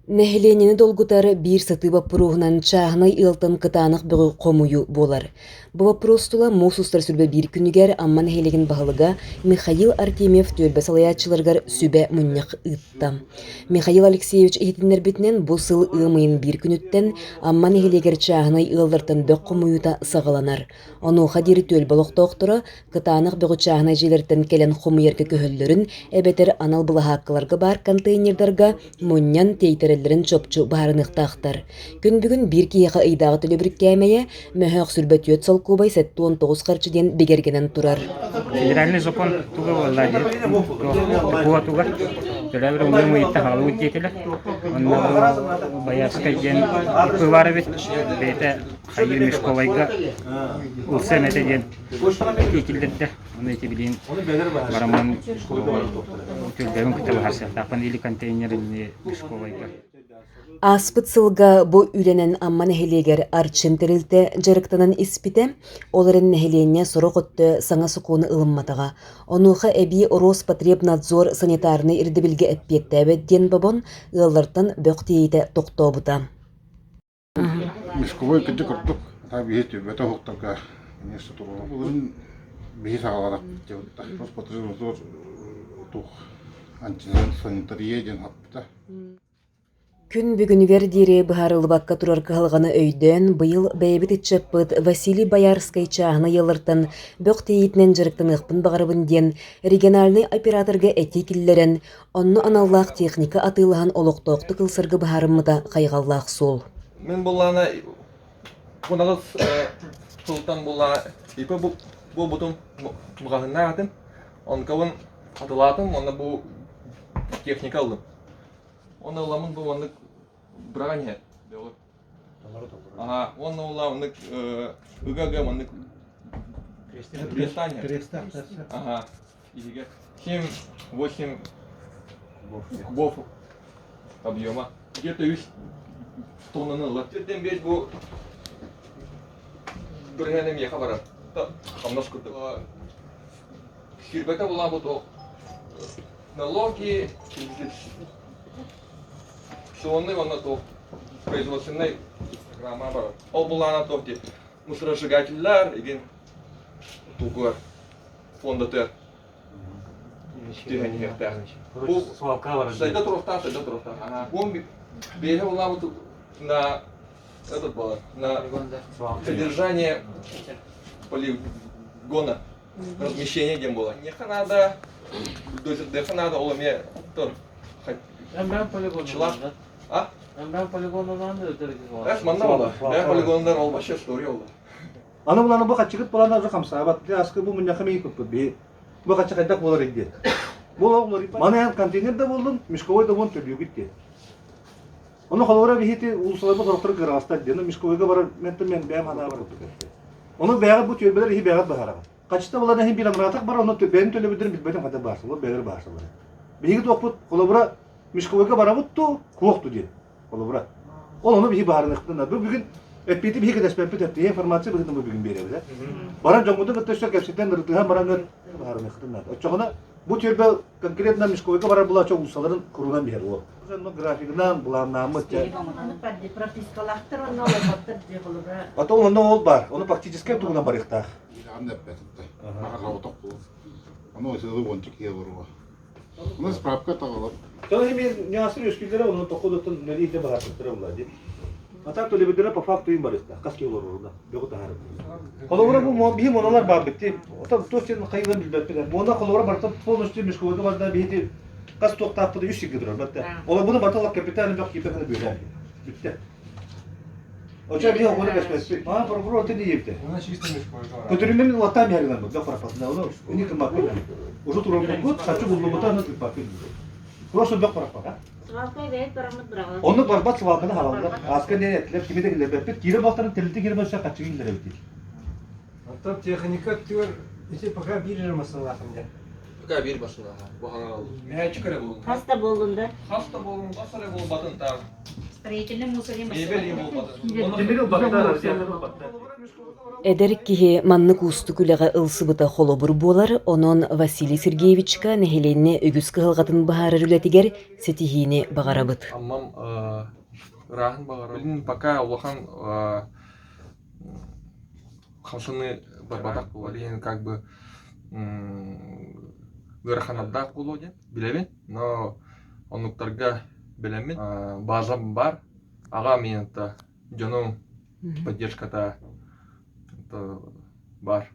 Нәһиленини долгутары бир саты ваппуругунан чаагынай ылтын кытаанах бөгү комую болар. Бу ваппурустула мусустар сүрбе бир күнүгер амма нәһилеген баһылыга Михаил Артемьев төлбө салаячыларгар сүбе мунньах ытта. Михаил Алексеевич ихитиннер битинен бу сыл ымыйын бир күнүттен амма нәһилегер чаагынай ыллартан бөк комуюта сагаланар. Онуха дири төлбөлөктоохтора кытаанах бөгү чаагынай жилертен келен хомуерге көһөллөрүн эбетер анал булахаккаларга бар контейнердарга мунньан тейтереллерин чопчу баарыныктаахтар. Күн бүгүн бир киэха ыйдагы төлөбүрүккääмэйэ мөһөөх сүрбөтүөт солкуубай 7-19 харчыден бигергенен турар. Федеральный закон туга валла туга туга төлөбүр умуму иттахалы утетиле онна баяска ген бывары бит бете хайыр мешковайга улсемете ген итилдетте оны эти билин бараман төлбөгүн күтөбү харса тапан или контейнерин мешковайга Аспыт сылга бу үленен амма нәһилегер арчым терилте жарыктанан испите, оларын нәһиленне сорокотты саңа сукуны ылымматага. Онуха эби Роспотребнадзор санитарны ирдебилге эппеттәбет ден бабон ыллартан бөктейте токтобута. Мешковой кыджы кырдык, та бейт бөтө хоктарга нешто турган. Буларын бейт агалак жабытта. Роспотребнадзор тух антиден санитария ден хапта. Күн бүгүнүгер дири быһарылыбакка турар кыһалганы өйдөн быйыл бэйбит итчеппыт Василий Боярский чаагына йылыртан бөктейитинен жарыктаныхпын багарыбын диен региональный операторга этикиллерен онну аналлаах техника атыылахан олоктоокты кылсыргы быһарыммыта кайгаллаах суол. Мен буллана кунагыз султан булла ипе бу бутун мугагына атым. Онкавын атылатым, онна бу техника алдым. Оны уламын бу онны брагане. Ага, онны уламын ыгага онны крестание. Ага. Иге 7-8 кубов объема. Где-то 3 тоннаны латтырден беш бу биргенем яка барат. Хамнаш курды. Ширбета була бу то налоги, сонный он то производственный программа бар. Ол булана то ди мусоросжигательлер igen тугар фондатер. Дигән яктан. Бу свалка бар. Сайда турыфта. Ага. Бу беге була бу на этот был на содержание полигона размещение где было. Не надо, до надо оломе тор. Эмбран полигон. А? Эмбран полигон надо дөргизм. Эш манда була. Я полигондар ол башы история булды. Аны буланы бу качыгыт буланы уже хамса бат. Аскы бу мында хәмей күп бе. Бу качыгыт булар иде. Булар. Мана контейнерда булдым, мешковойда вон төлөп китте. Оны холора бихите улсаларга докторга граста дена мешковойга бар мен бәм ана бар. Оны бәгә бу төлбеләр хи бәгә бахара. Качта буларда хи билам ратак бар, оны төбән төлөп бидер битбәдән хата бар. Ул бәгә башы бар. Биге топут холора мешковойга барабытту, куокту ди. Холора. Ол оны бихи барыныктан. Бу бүген эппити бихи даспепет этти информация бүген бу бүген беребез. Баран жомуда гыттыша кепсетен рытыга баранган барыныктан. Очогына бу төлбө конкретно мешковойга барар була чок улсаларын курган бер ол. Өзөннү графигинан булам намы те. Пропискалахтыр оны алып де холора. Ата онда ол бар. Оны практически тугуна бар ихта. Аннеп бетте. Мага оток бул. Аны өсөдө вончик ие баруга. Оны справка тагалап. Тоны мен нясыр өскүлдөрө оны токодотун нелиде бар тура булады. Ата төлөбөдөрө по факту им бар ихта. Каски олоруда. Бөгөт ахар. Холора бу би монолар бар битти. Ата тосен кайган билбеппе. Мона холора барта полностью мешковойга барда бити кас токтапты 3 сигге турар батта. Ола буну баталак капиталын жок кипекне бөлөп. Битти. Оча би огоны беспеспи. Ма прокурор те диепти. Она чисто мешковойга. Көтөрүмөн латам ярынан бу фарапатына. Оны уник макет. Уже турар бут, сачу булду бутаны пакет. Просто бак парапат. Свалкай бейт барамыт брага. Оны барбат свалканы халалдар. Аскы не этлеп кимедегилер беппет. Кире бактарын тилти кире болса качыгылар бит. Ата техника төр ите пока бирер масалахында. Пока бир башына. Бу хаңа. Мен чикере бул. Хаста болдунда. Хаста болун, басары бул батын та. Строительный мусор Мебель ему потом. Демирил бактар, бактар. Эдер киһи маннык усту күлэҕэ ылсыбыта холобур буолар, онон Василий Сергеевичка нэһиленне үгүс кыһылҕатын баһаарар үлэтигэр сетиһиини баҕарабыт. Аммам рахан бағар. Білін пока улахан хамшыны барбадақ болады. Енді как бы гырханаддақ болады, білемін. Но онуктарға білемін. Базам бар. Аға мен жоным поддержката бар.